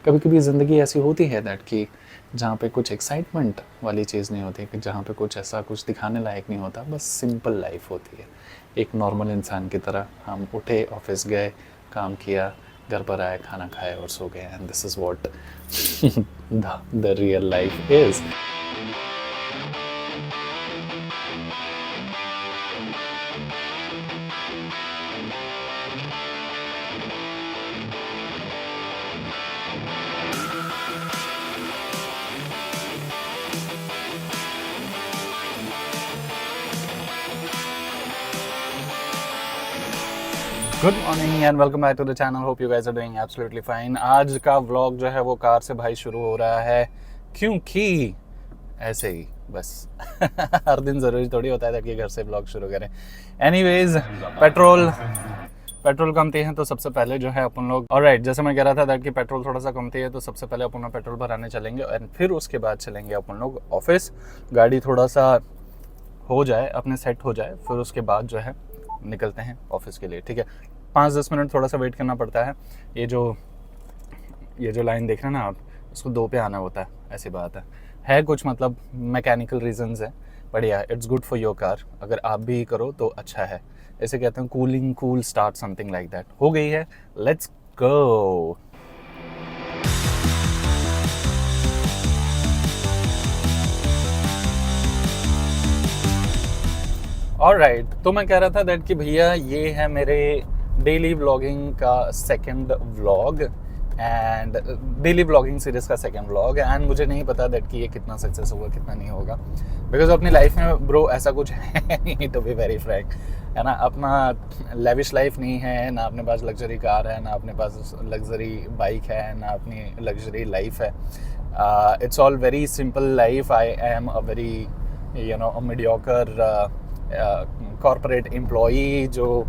कभी कभी ज़िंदगी ऐसी होती है दैट कि जहाँ पे कुछ एक्साइटमेंट वाली चीज़ नहीं होती, कि जहाँ पे कुछ ऐसा कुछ दिखाने लायक नहीं होता, बस सिंपल लाइफ होती है। एक नॉर्मल इंसान की तरह हम उठे, ऑफिस गए, काम किया, घर पर आए, खाना खाए और सो गए, and this is what the real life is. Good morning and welcome back to the channel. Hope you guys are doing absolutely fine. आज का व्लॉग जो है वो कार से भाई शुरू हो रहा है, क्योंकि ऐसे ही बस हर दिन ज़रूरी थोड़ी होता है कि घर से व्लॉग शुरू करें। एनीवेज, पेट्रोल कमती है तो सबसे पहले जो है अपन लोग, ऑलराइट, जैसे मैं कह रहा था दैट कि पेट्रोल थोड़ा सा कमती है तो सबसे पहले अपन लोग पेट्रोल भराने चलेंगे एंड फिर उसके बाद चलेंगे अपन लोग ऑफिस। गाड़ी थोड़ा सा हो जाए, अपने सेट हो जाए, फिर उसके बाद जो है निकलते हैं ऑफिस के लिए। ठीक है, 5-10 मिनट थोड़ा सा वेट करना पड़ता है। ये जो लाइन देख रहे हैं ना आप, इसको 2 पे आना होता है, ऐसी बात है कुछ मतलब मैकेनिकल रीजंस है, बढ़िया, it's good for your car. अगर आप भी करो तो अच्छा है। ऐसे कहते हैं cooling cool start something like that. हो गई है, लेट्स गो। ऑलराइट, तो मैं कह रहा था दैट कि भैया ये है मेरे डेली व्लॉगिंग का second vlog and daily vlogging series का सेकंड व्लॉग। एंड मुझे नहीं पता दैट कि ये कितना सक्सेस होगा कितना नहीं होगा, बिकॉज अपनी लाइफ में ब्रो ऐसा कुछ है नहीं, टू बी वेरी फ्रैंक, है ना। अपना लेविश लाइफ नहीं है ना, अपने पास लग्जरी कार है ना, अपने पास लग्जरी बाइक है ना, अपनी लग्जरी लाइफ है। It's all very simple life. I am a very mediocre corporate employee जो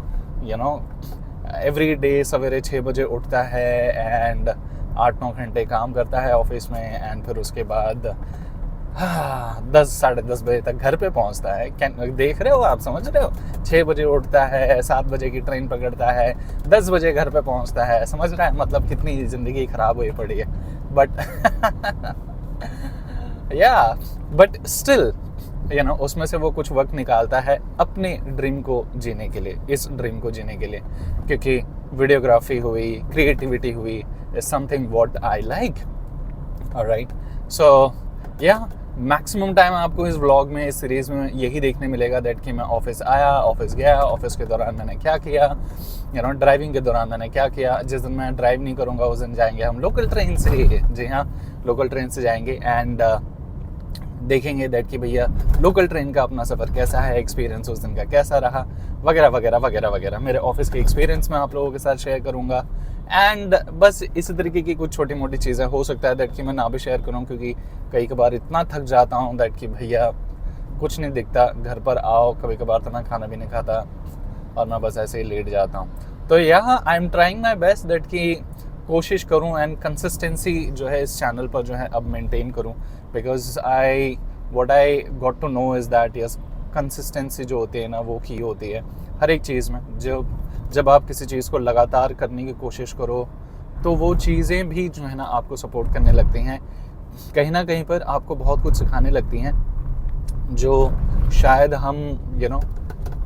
एवरी डे सवेरे 6 बजे उठता है एंड 8-9 घंटे काम करता है ऑफिस में, एंड फिर उसके बाद 10-10:30 बजे तक घर पे पहुंचता है। क्या देख रहे हो आप, समझ रहे हो? 6 बजे उठता है, 7 बजे की ट्रेन पकड़ता है, 10 बजे घर पे पहुंचता है। समझ रहा है मतलब कितनी ज़िंदगी ख़राब हुई पड़ी है। बट या बट स्टिल उसमें से वो कुछ वक्त निकालता है अपने ड्रीम को जीने के लिए, इस ड्रीम को जीने के लिए, क्योंकि वीडियोग्राफी हुई, क्रिएटिविटी हुई, is something what I like. Alright, so या मैक्सिमम टाइम आपको इस व्लॉग में, इस सीरीज़ में यही देखने मिलेगा दैट कि मैं ऑफिस आया, ऑफिस गया, ऑफिस के दौरान मैंने क्या किया, ड्राइविंग के दौरान मैंने क्या किया। जिस दिन मैं ड्राइव नहीं करूँगा उस दिन जाएंगे हम लोकल ट्रेन से, जी हाँ, लोकल ट्रेन से जाएंगे एंड देखेंगे दैट कि भैया लोकल ट्रेन का अपना सफ़र कैसा है, एक्सपीरियंस उस दिन का कैसा रहा, वगैरह वगैरह वगैरह वगैरह। मेरे ऑफिस के एक्सपीरियंस मैं आप लोगों के साथ शेयर करूँगा एंड बस इसी तरीके की कुछ छोटी मोटी चीज़ें हो सकता है दैट कि मैं ना भी शेयर करूँ, क्योंकि कई कबार इतना थक जाता हूँ दैट कि भैया कुछ नहीं दिखता। घर पर आओ, कभी कभार तो मैं खाना भी नहीं खाता और मैं बस ऐसे ही लेट जाता हूँ। तो यहाँ I am trying my best that कि कोशिश करूँ एंड कंसिस्टेंसी जो है इस चैनल पर जो है अब मेंटेन करूँ, because what I got to know is that yes, consistency जो होती है ना वो की होती है हर एक चीज़ में। जब आप किसी चीज़ को लगातार करने की कोशिश करो तो वो चीज़ें भी जो है ना आपको सपोर्ट करने लगती हैं, कहीं ना कहीं पर आपको बहुत कुछ सिखाने लगती हैं जो शायद हम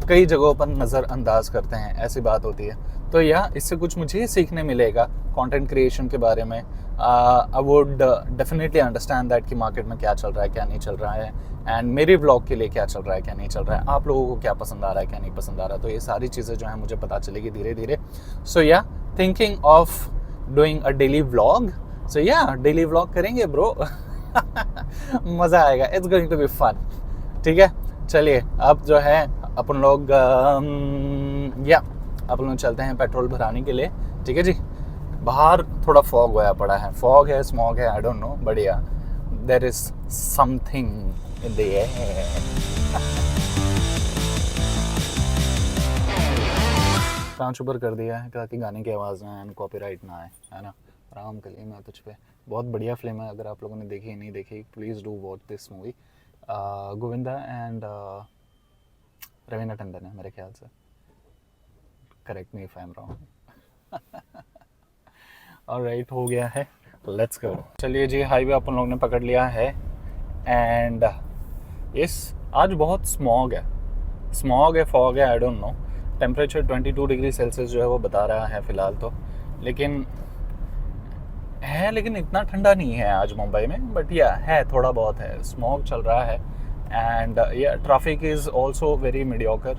कई जगहों पर नज़रअंदाज करते हैं, ऐसी बात होती है। तो इससे कुछ मुझे सीखने मिलेगा कंटेंट क्रिएशन के बारे में। I would definitely understand that कि मार्केट में क्या चल रहा है क्या नहीं चल रहा है, एंड मेरे ब्लॉग के लिए क्या चल रहा है क्या नहीं चल रहा है, आप लोगों को क्या पसंद आ रहा है क्या नहीं पसंद आ रहा है। तो ये सारी चीज़ें जो है मुझे पता चलेगी धीरे धीरे। So thinking of doing a daily vlog. So daily vlog करेंगे ब्रो। मज़ा आएगा, it's going to be fun. ठीक है, चलिए अब जो है अपन लोग अपन लोग चलते हैं पेट्रोल भराने के लिए। ठीक है जी, बाहर थोड़ा फॉग होया पड़ा है, फॉग है, स्मॉग है, आई डोंट नो, बढ़िया, there is something in the air. कांच ऊपर कर दिया है ताकि गाने की आवाज़ ना एंड कॉपीराइट ना आए, है ना। आराम के लिए मैं तुझ पे, बहुत बढ़िया फिल्म है, अगर आप लोगों ने देखी नहीं देखी please do watch this movie. Govinda and Raveena Tandon है मेरे ख्याल से, correct me if I am wrong. Alright, हो गया है, लेट्स गो। चलिए जी, हाईवे अपन लोग ने पकड़ लिया है एंड इस आज बहुत स्मॉग है, फॉग है, I don't no. Temperature 22 degree Celsius जो है वो बता रहा है फ़िलहाल तो, लेकिन इतना ठंडा नहीं है आज मुंबई में, बट या है, थोड़ा बहुत है, स्मॉग चल रहा है एंड या traffic is also very mediocre.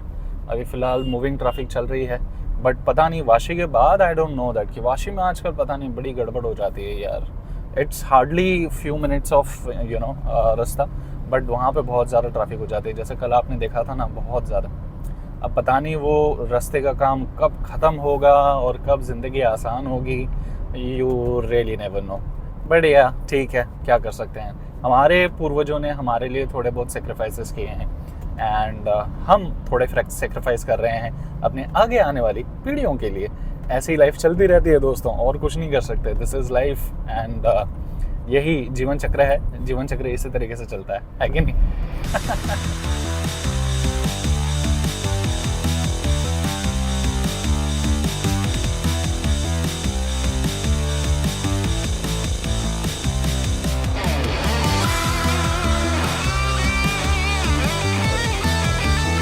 अभी फ़िलहाल मूविंग ट्रैफिक चल रही है, बट पता नहीं वाशी के बाद आई डोंट नो दैट कि वाशी में आजकल पता नहीं बड़ी गड़बड़ हो जाती है यार। It's hardly few minutes of रास्ता, बट वहाँ पे बहुत ज़्यादा ट्रैफिक हो जाती है। जैसे कल आपने देखा था ना, बहुत ज़्यादा। अब पता नहीं वो रास्ते का काम कब ख़त्म होगा और कब ज़िंदगी आसान होगी, you really never know. But या ठीक है, क्या कर सकते हैं। हमारे पूर्वजों ने हमारे लिए थोड़े बहुत सेक्रीफाइसेस किए हैं एंड हम थोड़े सेक्रीफाइस कर रहे हैं अपने आगे आने वाली पीढ़ियों के लिए। ऐसी लाइफ चलती रहती है दोस्तों, और कुछ नहीं कर सकते। दिस इज़ लाइफ एंड यही जीवन चक्र है। जीवन चक्र इसी तरीके से चलता है कि नहीं?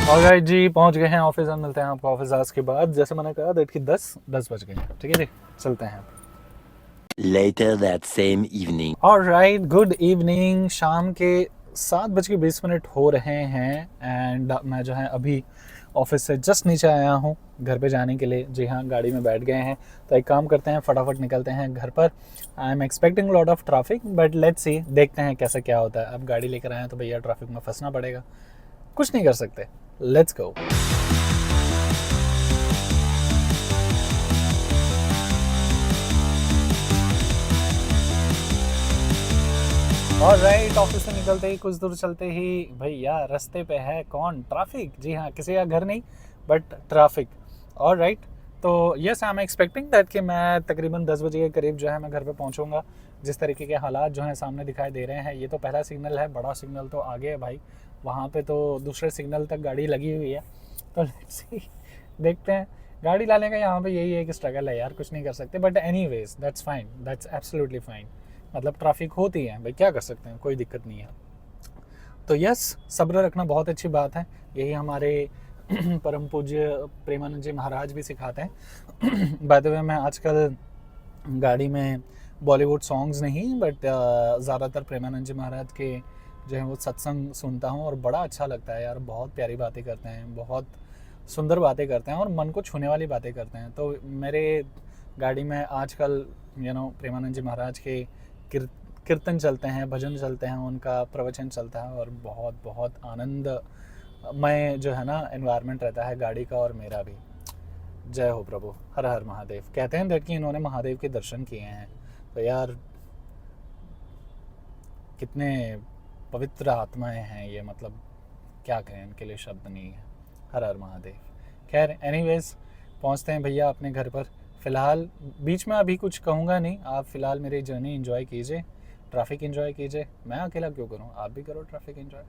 ऑलराइट जी, पहुंच गए हैं ऑफिस। हम मिलते हैं आपको ऑफिस आवर्स के बाद। जैसे मैंने कहा डेट की 10 बज गए हैं। ठीक है जी, चलते हैं। Later that same evening. Alright, good evening. शाम के 7:20 हो रहे हैं एंड मैं जो है अभी ऑफिस से जस्ट नीचे आया हूँ घर पे जाने के लिए। जी हाँ, गाड़ी में बैठ गए हैं, तो एक काम करते हैं, फटाफट निकलते हैं घर पर। I am expecting lot of traffic, but let's see, देखते हैं कैसा क्या होता है। अब गाड़ी लेकर आए हैं तो भैया ट्रैफिक में फंसना पड़ेगा, कुछ नहीं कर सकते। Let's go. ऑलराइट, ऑफिस से निकलते ही कुछ दूर चलते ही भैया रास्ते पे है कौन? ट्रैफिक। जी हाँ, किसी का घर नहीं बट ट्रैफिक। ऑलराइट, तो yes, I am expecting that कि मैं तकरीबन 10 बजे के करीब जो है मैं घर पे पहुंचूंगा। जिस तरीके के हालात जो हैं सामने दिखाई दे रहे हैं, ये तो पहला सिग्नल है, बड़ा सिग्नल तो आगे है भाई। वहाँ पे तो दूसरे सिग्नल तक गाड़ी लगी हुई है, तो लेट्स सी, देखते हैं। गाड़ी लाने का यहाँ पे यही एक स्ट्रगल है यार, कुछ नहीं कर सकते। But any ways that's fine, that's absolutely fine. मतलब ट्रैफिक होती है भाई, क्या कर सकते हैं, कोई दिक्कत नहीं है। तो यस, सब्र रखना बहुत अच्छी बात है। यही हमारे परम पूज्य प्रेमानंद जी महाराज भी सिखाते हैं। बाय द वे, मैं आजकल गाड़ी में बॉलीवुड सॉन्ग्स नहीं बट ज़्यादातर प्रेमानंद जी महाराज के जो है वो सत्संग सुनता हूँ, और बड़ा अच्छा लगता है यार। बहुत प्यारी बातें करते हैं, बहुत सुंदर बातें करते हैं और मन को छूने वाली बातें करते हैं। तो मेरे गाड़ी में आजकल प्रेमानंद जी महाराज के कीर्तन चलते हैं, भजन चलते हैं, उनका प्रवचन चलता है, और बहुत बहुत आनंदमय जो है ना एनवायरनमेंट रहता है गाड़ी का और मेरा भी। जय हो प्रभु, हर हर महादेव। कहते हैं कि इन्होंने महादेव के दर्शन किए हैं, तो यार कितने पवित्र आत्माएं हैं ये, मतलब क्या कहें, इनके लिए शब्द नहीं है। हर हर महादेव। खैर एनीवेज, पहुंचते हैं भैया अपने घर पर। फ़िलहाल बीच में अभी कुछ कहूँगा नहीं, आप फ़िलहाल मेरी जर्नी एंजॉय कीजिए, ट्रैफिक एंजॉय कीजिए। मैं अकेला क्यों करूँ, आप भी करो traffic enjoy.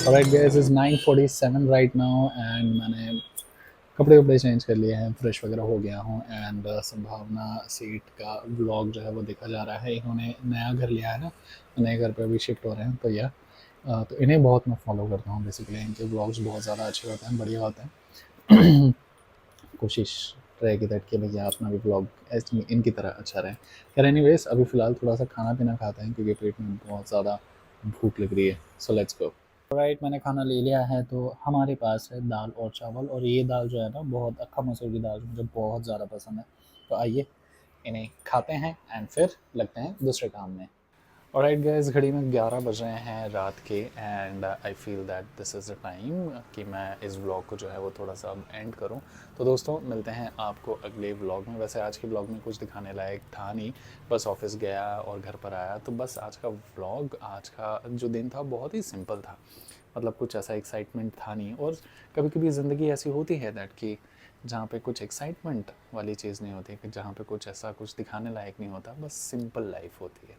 Alright guys, is 9:47 right now and मैंने कपड़े चेंज कर लिए हैं, फ्रेश वगैरह हो गया हूँ एंड संभावना सीट का व्लॉग जो है वो देखा जा रहा है। इन्होंने नया घर लिया है ना, नए घर पे अभी शिफ्ट हो रहे हैं, तो तो इन्हें बहुत मैं फॉलो करता हूँ बेसिकली। इनके व्लॉग्स बहुत ज़्यादा अच्छे होते हैं, बढ़िया होते हैं। कोशिश रहेगी दैट कि भैया अपना भी व्लॉग इनकी तरह अच्छा रहे। खैर एनीवेज, अभी फ़िलहाल थोड़ा सा खाना पीना खाते हैं क्योंकि पेट में बहुत ज़्यादा भूख लग रही है। So let's go. राइट, मैंने खाना ले लिया है, तो हमारे पास है दाल और चावल, और ये दाल जो है ना बहुत अक्खा मसूर की दाल मुझे बहुत ज़्यादा पसंद है। तो आइए इन्हें खाते हैं एंड फिर लगते हैं दूसरे काम में। ऑलराइट गाइस, घड़ी में 11 बज रहे हैं रात के and I feel that this is the time कि मैं इस व्लॉग को जो है वो थोड़ा सा अब एंड करूं। तो दोस्तों, मिलते हैं आपको अगले व्लॉग में। वैसे आज के व्लॉग में कुछ दिखाने लायक था नहीं, बस ऑफिस गया और घर पर आया, तो बस आज का व्लॉग, आज का जो दिन था बहुत ही सिंपल था। मतलब कुछ ऐसा एक्साइटमेंट था नहीं। और कभी कभी ज़िंदगी ऐसी होती है दैट कि जहाँ पे कुछ एक्साइटमेंट वाली चीज़ नहीं होती, कि जहाँ पे कुछ ऐसा कुछ दिखाने लायक नहीं होता, बस सिंपल लाइफ होती है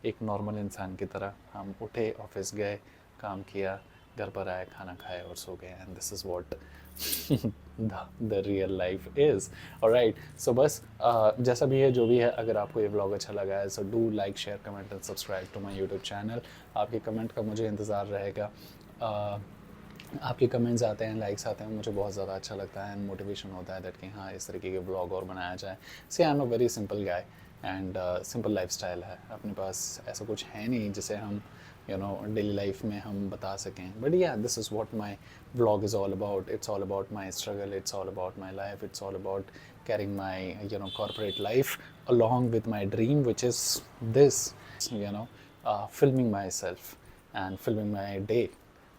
एक नॉर्मल इंसान की तरह। हम उठे, ऑफिस गए, काम किया, घर पर आए, खाना खाए और सो गए, and this is what the real life is. Alright, so बस जैसा भी है जो भी है, अगर आपको ये व्लॉग अच्छा लगा है so do like, share, comment and subscribe to my YouTube channel. आपके कमेंट का मुझे इंतज़ार रहेगा। आपके कमेंट्स आते हैं, लाइक्स आते हैं, मुझे बहुत ज़्यादा अच्छा लगता है एंड मोटिवेशन होता है दैट कि हाँ इस तरीके के व्लॉग और बनाया जाए। See I am a very simple guy and simple lifestyle है, अपने पास ऐसा कुछ है नहीं जिसे हम डेली लाइफ में हम बता सकें। बट या this is what my vlog is all about. It's all about my struggle, it's all about my life, it's all about carrying my corporate life along with my dream, which is this, filming myself and filming my day.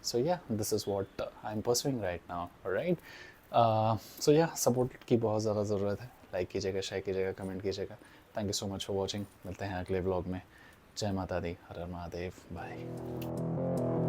So yeah, this is what I'm pursuing right now. All right. So yeah, support की बहुत ज़्यादा ज़रूरत है। Like कीजिएगा, share कीजिएगा, comment कीजिएगा। Thank you so much for watching. मिलते हैं अगले व्लॉग में। जय माता दी, हर हर महादेव, बाय।